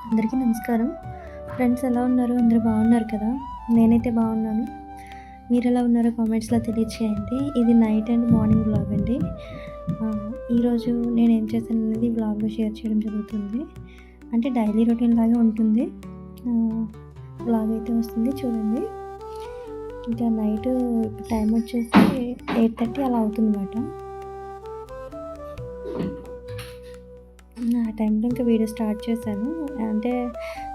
అందరికీ నమస్కారం. ఫ్రెండ్స్ ఎలా ఉన్నారు? అందరూ బాగున్నారు కదా? నేనైతే బాగున్నాను. మీరెలా ఉన్నారో కామెంట్స్‌లో తెలియచేయండి. ఇది నైట్ అండ్ మార్నింగ్ వ్లాగ్ అండి. ఈరోజు నేనేం చేశాననేది వ్లాగ్‌లో షేర్ చేయడం జరుగుతుంది. అంటే డైలీ రొటీన్ లాగే ఉంటుంది. వ్లాగ్ అయితే వస్తుంది చూడండి. ఇంకా నైట్ టైం వచ్చేసి 8:30 అలా అవుతుందన్నమాట. ఆ టైంలో ఇంకా వీడియో స్టార్ట్ చేశాను. అంటే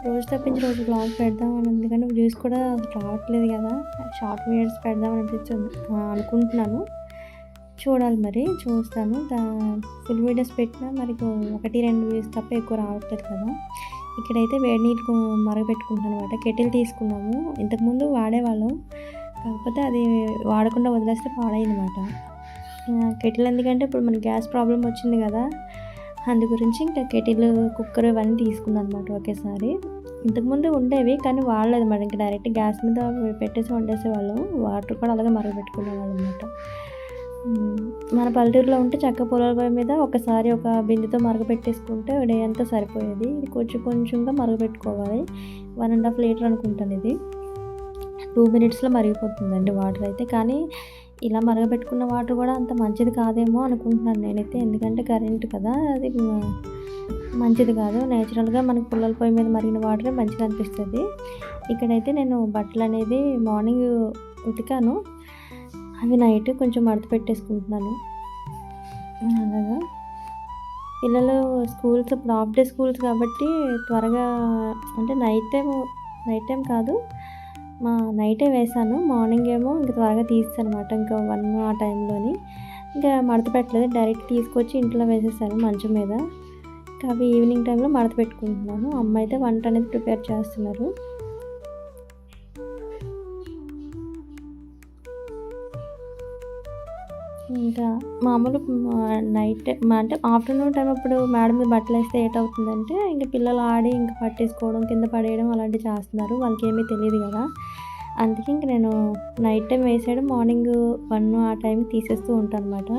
రోజు తప్పించి రోజు వ్లాగ్ పెడదామని ఉంది కానీ వ్యూస్ కూడా రావట్లేదు కదా! షార్ట్ వీడియోస్ పెడదామని అనుకుంటున్నాను. చూడాలి మరి చూస్తాను. ఫుల్ వీడియోస్ పెట్టినా మరి 1, 2 వ్యూస్ తప్ప ఎక్కువ రావట్లేదు కదా! ఇక్కడైతే వేడి నీళ్ళు మరగపెట్టుకుంటున్నాను అనమాట. కెటిల్ తీసుకున్నాము. ఇంతకుముందు వాడేవాళ్ళం. కాకపోతే అది వాడకుండా వదిలేస్తే పాడైందన్నమాట. కెటిల్ ఎందుకంటే ఇప్పుడు మనకి గ్యాస్ ప్రాబ్లమ్ వచ్చింది కదా! అందు గురించి ఇంకా కెటిల్, కుక్కర్ ఇవన్నీ తీసుకున్నాను అనమాట ఒకేసారి. ఇంతకుముందు ఉండేవి కానీ వాడలేదు మరి. ఇంకా డైరెక్ట్ గ్యాస్ మీద పెట్టేసి వండేసేవాళ్ళం. వాటర్ కూడా అలాగే మరగపెట్టుకునేవాళ్ళం అనమాట. మన పల్లెటూరులో ఉంటే చక్క పొలాల పొయ్యి మీద ఒకసారి ఒక బిందెతో మరగపెట్టేసుకుంటే డే అంతా సరిపోయేది. ఇది కొంచెం కొంచెంగా మరగపెట్టుకోవాలి. 1.5 లీటర్ అనుకుంటాను ఇది. 2 మినిట్స్లో మరిగిపోతుందండి వాటర్ అయితే. కానీ ఇలా మరగబెట్టుకున్న వాటర్ కూడా అంత మంచిది కాదేమో అనుకుంటున్నాను నేనైతే. ఎందుకంటే కరెంట్ కదా, అది మంచిది కాదు. నేచురల్గా మనకు పుల్లల పొయ్యి మీద మరిగిన వాటరే మంచిగా అనిపిస్తుంది. ఇక్కడైతే నేను బట్టలు అనేది మార్నింగ్ ఉతికాను. అవి నైట్ కొంచెం మడత పెట్టేసుకుంటున్నాను. అలాగా పిల్లలు స్కూల్స్ ఇప్పుడు హాఫ్ డే స్కూల్స్ కాబట్టి త్వరగా అంటే నైట్ టైం కాదు, నైటే వేశాను. మార్నింగ్ ఏమో ఇంకా త్వరగా తీసేసానమాట. ఇంకా 1 ఆ టైంలోని ఇంకా మడత పెట్టలేదు. డైరెక్ట్ తీసుకొచ్చి ఇంట్లో వేసేసాను మంచం మీద. ఇంకా అవి ఈవినింగ్ టైంలో మడత పెట్టుకుంటున్నాను. అమ్మ అయితే వంట అనేది ప్రిపేర్ చేస్తున్నారు. ఇంకా మామూలు నైట్ అంటే ఆఫ్టర్నూన్ టైం అప్పుడు మేడ మీద బట్టలు వేస్తే ఏటవుతుందంటే ఇంక పిల్లలు ఆడి ఇంక పట్టేసుకోవడం, కింద పడేయడం అలాంటివి చేస్తున్నారు. వాళ్ళకి ఏమీ తెలియదు కదా! అందుకే ఇంక నేను నైట్ టైం వేసేయడం, మార్నింగ్ 1 ఆ టైంకి తీసేస్తూ ఉంటాను అనమాట.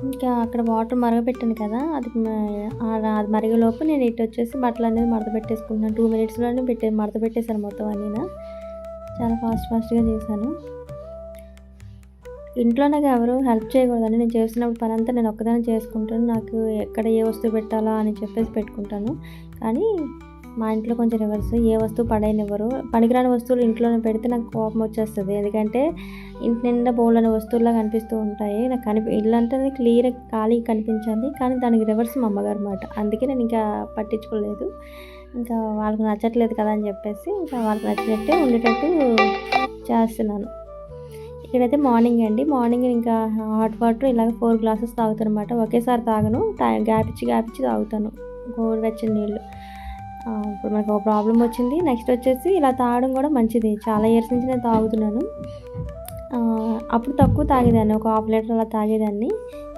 ఇంకా అక్కడ వాటర్ మరగపెట్టాను కదా, అది మరిగేలోపు నేను ఇటు వచ్చేసి బట్టలు అనేది మడత పెట్టేసుకుంటున్నాను. 2 మినిట్స్లోనే మడత పెట్టేశాను మొత్తం అన్నీనా. చాలా ఫాస్ట్గా చేశాను. ఇంట్లో నాకు ఎవరు హెల్ప్ చేయకూడదండి. నేను చేస్తున్నప్పుడు పని అంతా నేను ఒక్కదాన్ని చేసుకుంటాను. నాకు ఎక్కడ ఏ వస్తువు పెట్టాలా అని చెప్పేసి పెట్టుకుంటాను. కానీ మా ఇంట్లో కొంచెం రివర్స్. ఏ వస్తువు పడేయనివ్వరు. పనికిరాని వస్తువులు ఇంట్లోనే పెడితే నాకు కోపం వచ్చేస్తుంది. ఎందుకంటే ఇంటి నిండా బోల్డన్ని వస్తువుల్లా కనిపిస్తూ ఉంటాయి. నాకు ఇల్లు అంటే క్లియర్గా ఖాళీగా కనిపించాలి. కానీ దానికి రివర్స్ మా అమ్మగారు మాట. అందుకే నేను ఇంకా పట్టించుకోలేదు. ఇంకా వాళ్ళకి నచ్చట్లేదు కదా అని చెప్పేసి ఇంకా వాళ్ళకి నచ్చినట్టే ఉండేటట్టు చేస్తున్నాను. ఇక్కడైతే మార్నింగ్ అండి. మార్నింగ్ ఇంకా హాట్ వాటర్ ఇలాగ 4 గ్లాసెస్ తాగుతాను అనమాట. ఒకేసారి తాగను. గ్యాప్ ఇచ్చి తాగుతాను గోరువెచ్చని నీళ్ళు. ఇప్పుడు మనకు ఒక ప్రాబ్లం వచ్చింది. నెక్స్ట్ వచ్చేసి ఇలా తాగడం కూడా మంచిది. చాలా ఇయర్స్ నుంచి నేను తాగుతున్నాను. అప్పుడు తక్కువ తాగేదాన్ని, ఒక 1/2 లీటర్ అలా తాగేదాన్ని.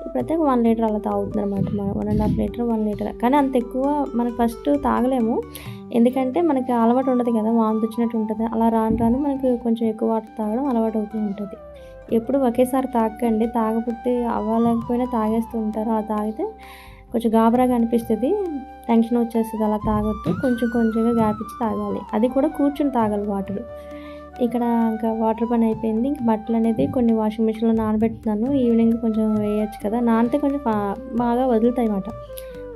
ఇప్పుడైతే 1 లీటర్ అలా తాగుతున్నాను అనమాట. 1.5 లీటర్, 1 లీటర్. కానీ అంత ఎక్కువ మనకు ఫస్ట్ తాగలేము. ఎందుకంటే మనకి అలవాటు ఉండదు కదా, వాంతి వచ్చినట్టు ఉంటుంది. అలా రాను రాను మనకి కొంచెం ఎక్కువ వాటర్ తాగడం అలవాటు అవుతూ ఉంటుంది. ఎప్పుడు ఒకేసారి తాగకండి. తాగకపోతే అవ్వలేకపోయినా తాగేస్తూ ఉంటారు. అలా తాగితే కొంచెం గాబరాగా అనిపిస్తుంది, టెన్షన్ వచ్చేస్తుంది. అలా తాగొద్దు. కొంచెం కొంచెంగా గ్యాప్ ఇచ్చి తాగాలి. అది కూడా కూర్చొని తాగాలి వాటర్. ఇక్కడ ఇంకా వాటర్ పని అయిపోయింది. ఇంక బట్టలు అనేది కొన్ని వాషింగ్ మిషన్లో నానబెడుతున్నాను. ఈవినింగ్ కొంచెం వేయచ్చు కదా, నానితే కొంచెం బాగా వదులుతాయి అన్నమాట.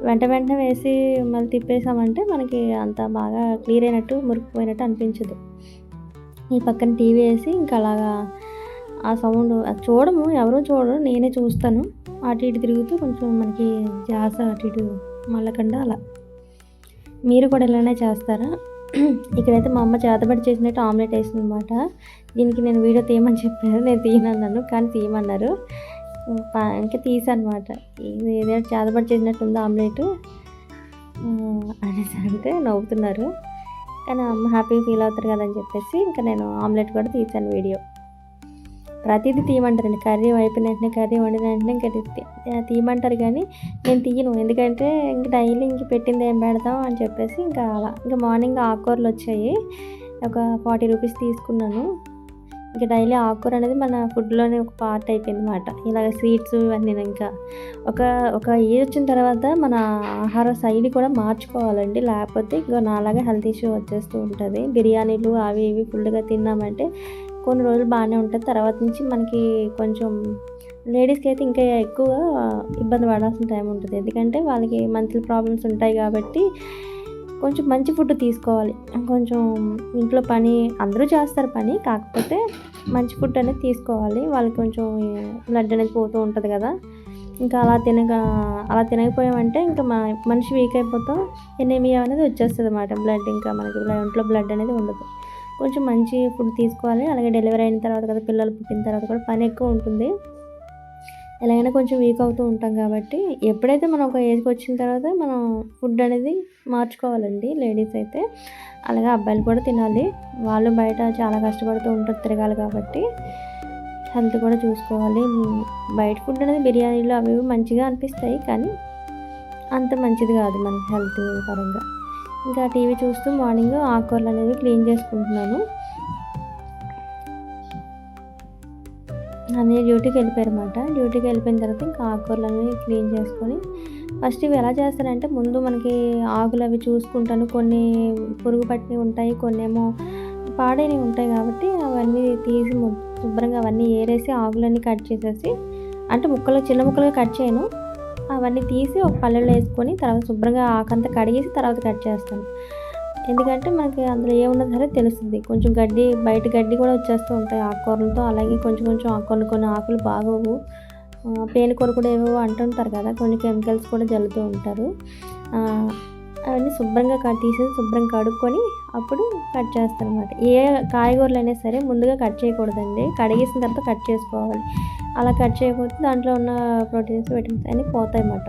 వెంటనే వేసి మళ్ళీ తిప్పేసామంటే మనకి అంత బాగా క్లియర్ అయినట్టు, మురికిపోయినట్టు అనిపించదు. ఈ పక్కన టీవీ వేసి ఇంకా అలాగా ఆ సౌండ్ చూడము, ఎవరూ చూడరు, నేనే చూస్తాను. అటు ఇటు తిరుగుతూ కొంచెం మనకి ధ్యాస అటు ఇటు మళ్ళకుండా అలా. మీరు కూడా ఇలానే చేస్తారా? ఇక్కడైతే మా అమ్మ చేతబడి చేసినట్టు ఆమ్లెట్ వేసిందనమాట. దీనికి నేను వీడియో తీయమని చెప్పాను. నేను తీయనన్నాను కానీ తీయమన్నారు. ఇంకా తీసానమాట. ఇది ఏదైనా చేతబడి చేసినట్టు ఉంది ఆమ్లెట్ అనేసి అంటే నవ్వుతున్నారు. కానీ అమ్మ హ్యాపీగా ఫీల్ అవుతారు కదని చెప్పేసి ఇంకా నేను ఆమ్లెట్ కూడా తీసాను వీడియో. ప్రతిదీ తీయమంటారండి. కర్రీ అయిపోయిన వెంటనే, కర్రీ వండిన వెంటనే ఇంకా తీయమంటారు కానీ నేను తీయను. ఎందుకంటే ఇంక డైలీ ఇంక పెట్టింది ఏం పెడతాం అని చెప్పేసి ఇంకా అలా. ఇంకా మార్నింగ్ ఆకుకూరలు వచ్చాయి. ఒక 40 రూపీస్ తీసుకున్నాను. ఇంకా డైలీ ఆకుకూర అనేది మన ఫుడ్‌లోనే ఒక పార్ట్ అయిపోయిందన్నమాట. ఇలాగ సీడ్స్ ఇవన్నీ ఇంకా. ఒక ఒక ఏజ్ వచ్చిన తర్వాత మన ఆహార శైలి కూడా మార్చుకోవాలండి. లేకపోతే ఇగో నాలాగా హెల్త్ ఇష్యూ వచ్చేస్తూ ఉంటది. బిర్యానీలు అవి ఇవి ఫుల్‌గా తిన్నామంటే కొన్ని రోజులు బాగానే ఉంటది. తర్వాత నుంచి మనకి కొంచెం లేడీస్‌కి అయితే ఇంకా ఎక్కువగా ఇబ్బంది పడాల్సిన టైం ఉంటది. ఎందుకంటే వాళ్ళకి మంత్లీ ప్రాబ్లమ్స్ ఉంటాయి కాబట్టి కొంచెం మంచి ఫుడ్ తీసుకోవాలి. కొంచెం ఇంట్లో పని అందరూ చేస్తారు పని. కాకపోతే మంచి ఫుడ్ అనేది తీసుకోవాలి. వాళ్ళకి కొంచెం బ్లడ్ అనేది పోతూ ఉంటది కదా! ఇంకా అలా తినకపోయామంటే ఇంకా మనిషి వీక్ అయిపోతాం. ఎనీమియా అనేది వచ్చేస్తదన్నమాట. బ్లడ్ ఇంకా మనకి ఒంట్లో బ్లడ్ అనేది ఉండదు. కొంచెం మంచి ఫుడ్ తీసుకోవాలి. అలాగే డెలివరీ అయిన తర్వాత కదా, పిల్లలు పుట్టిన తర్వాత కూడా పని ఎక్కువ ఉంటుంది. ఎలాగైనా కొంచెం వీక్ అవుతూ ఉంటాం కాబట్టి ఎప్పుడైతే మనం ఒక ఏజ్‌కి వచ్చిన తర్వాత మనం ఫుడ్ అనేది మార్చుకోవాలండి లేడీస్ అయితే. అలాగే అబ్బాయిలు కూడా తినాలి. వాళ్ళు బయట చాలా కష్టపడుతూ ఉంటారు, తిరగాలి కాబట్టి హెల్త్ కూడా చూసుకోవాలి. బయట ఫుడ్ అనేది బిర్యానీలు అవి ఇవి మంచిగా అనిపిస్తాయి. కానీ అంత మంచిది కాదు మనకి హెల్త్ పరంగా. ఇంకా టీవీ చూస్తూ మార్నింగ్ ఆకుకూరలు అనేవి క్లీన్ చేసుకుంటున్నాను. అన్నయ్య డ్యూటీకి వెళ్ళిపోయారన్నమాట. డ్యూటీకి వెళ్ళిపోయిన తర్వాత ఇంకా ఆకుకూరలన్నీ క్లీన్ చేసుకొని ఫస్ట్ ఇవి ఎలా చేస్తానంటే ముందు మనకి ఆకులు అవి చూసుకుంటాను. కొన్ని పురుగు పట్టినవి ఉంటాయి, కొన్ని ఏమో పాడైనవి ఉంటాయి కాబట్టి అవన్నీ తీసి శుభ్రంగా అవన్నీ ఏరేసి ఆకులన్నీ కట్ చేసేసి, అంటే చిన్న ముక్కలుగా కట్ చేయను. అవన్నీ తీసి ఒక పళ్ళెంలో వేసుకొని తర్వాత శుభ్రంగా ఆకంతా కడిగేసి తర్వాత కట్ చేస్తాను. ఎందుకంటే మనకి అందులో ఏమున్నదో సరే తెలుస్తుంది. కొంచెం బయట గడ్డి కూడా వచ్చేస్తూ ఉంటాయి ఆకుకూరలతో. అలాగే కొంచెం కొన్ని ఆకులు బాగోవు. పేనుకూర కూడా ఏవేవో అంటుంటారు కదా! కొన్ని కెమికల్స్ కూడా జల్లుతూ ఉంటారు. అవన్నీ శుభ్రంగా తీసేసి శుభ్రంగా కడుక్కొని అప్పుడు కట్ చేస్తానన్నమాట. ఏ కాయగూరలైనా సరే ముందుగా కట్ చేయకూడదండి. కడిగేసిన తర్వాత కట్ చేసుకోవాలి. అలా కట్ చేయకపోతే దాంట్లో ఉన్న ప్రోటీన్స్, విటమిన్స్ అన్నీ పోతాయన్నమాట.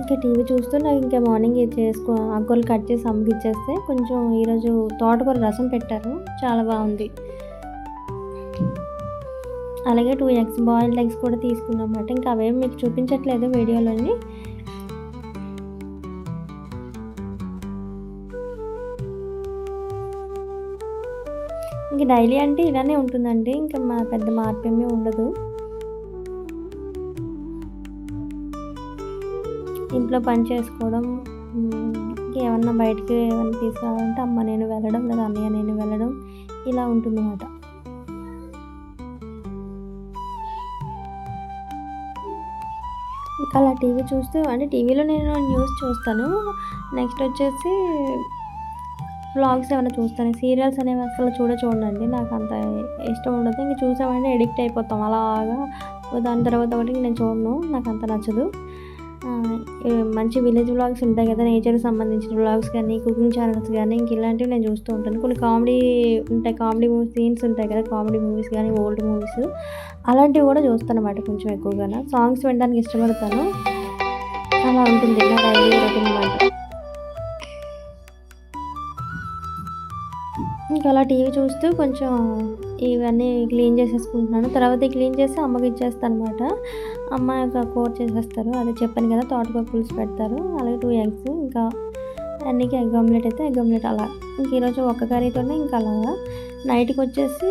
ఇంకా టీవీ చూస్తూ నాకు ఇంకా మార్నింగ్ ఇది ఆకుకూరలు కట్ చేసి అమ్మకి ఇచ్చేస్తే కొంచెం ఈరోజు తోటకూర రసం పెట్టారు. చాలా బాగుంది. అలాగే 2 ఎగ్స్, బాయిల్డ్ ఎగ్స్ కూడా తీసుకున్నామన్నమాట. ఇంకా అవేమి మీకు చూపించట్లేదు వీడియోలోని. ఇంక డైలీ అంటే ఇలానే ఉంటుందండి. ఇంకా పెద్ద మార్పేమీ ఉండదు. ఇంట్లో పని చేసుకోవడం, ఏమన్నా బయటికి ఏమన్నా తీసుకురావాలంటే అమ్మ నేను వెళ్ళడం, లేదా అన్నయ్య నేను వెళ్ళడం ఇలా ఉంటుందన్నమాట. ఇంకా అలా టీవీ చూస్తూ అంటే టీవీలో నేను న్యూస్ చూస్తాను. నెక్స్ట్ వచ్చేసి వ్లాగ్స్ ఏమైనా చూస్తాను. సీరియల్స్ అనేవి అసలు చూడండి. నాకు అంత ఇష్టం ఉండదు. ఇంక చూసామంటే ఎడిక్ట్ అయిపోతాం. అలాగా దాని తర్వాత ఒకటి నేను చూడను. నాకు అంత నచ్చదు. మంచి విలేజ్ వ్లాగ్స్ ఉంటాయి కదా, నేచర్కి సంబంధించిన వ్లాగ్స్ కానీ, కుకింగ్ ఛానల్స్ కానీ ఇంక ఇలాంటివి నేను చూస్తూ ఉంటాను. కొన్ని కామెడీ ఉంటాయి, కామెడీ సీన్స్ ఉంటాయి కదా, కామెడీ మూవీస్ కానీ, ఓల్డ్ మూవీస్ అలాంటివి కూడా చూస్తాను అన్నమాట కొంచెం ఎక్కువగా. సాంగ్స్ వినడానికి ఇష్టపడతాను. అలా ఉంటుంది నా డైలీ రొటీన్ అన్నమాట. ఇంకా అలా టీవీ చూస్తూ కొంచెం ఇవన్నీ క్లీన్ చేసేసుకుంటున్నాను. తర్వాత క్లీన్ చేసి అమ్మకి ఇచ్చేస్తాను అన్నమాట. అమ్మ ఇంకా కూర చేసేస్తారు. అదే చెప్పాను కదా, తోటకూర పులుసు పెడతారు. అలాగే 2 ఎగ్స్, ఇంకా అన్నికి ఎగ్ ఆమ్లెట్ అయితే ఎగ్ ఆమ్లెట్ అలా. ఇంక ఈరోజు ఒక్క కర్రీతోనే ఇంకా అలాగా. నైట్కి వచ్చేసి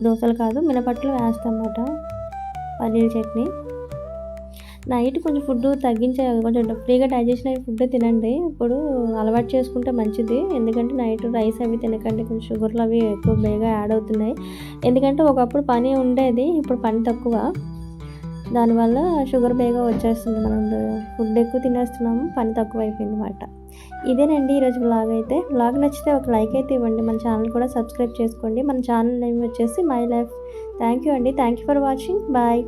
దోశలు కాదు మినపట్లు వేస్తాను అన్నమాట. పన్నీర్ చట్నీ. నైట్ కొంచెం ఫుడ్ కొంచెం ఫ్రీగా డైజెషన్ అయ్యే ఫుడ్ తినండి. ఇప్పుడు అలవాటు చేసుకుంటే మంచిది. ఎందుకంటే నైట్ రైస్ అవి తినకండి. కొంచెం షుగర్లు అవి ఎక్కువ బేగా యాడ్ అవుతున్నాయి. ఎందుకంటే ఒకప్పుడు పని ఉండేది, ఇప్పుడు పని తక్కువ. దానివల్ల షుగర్ బేగా వచ్చేస్తుంది. మనం ఫుడ్ ఎక్కువ తినేస్తున్నాము, పని తక్కువ అయిపోయింది అన్నమాట. ఇదేనండి ఈరోజు వ్లాగ్ అయితే. వ్లాగ్ నచ్చితే ఒక లైక్ అయితే ఇవ్వండి. మన ఛానల్ కూడా సబ్స్క్రైబ్ చేసుకోండి. మన ఛానల్ నేమ్ వచ్చేసి మై లైఫ్. థ్యాంక్ యూ అండి. Thank you for watching. Bye.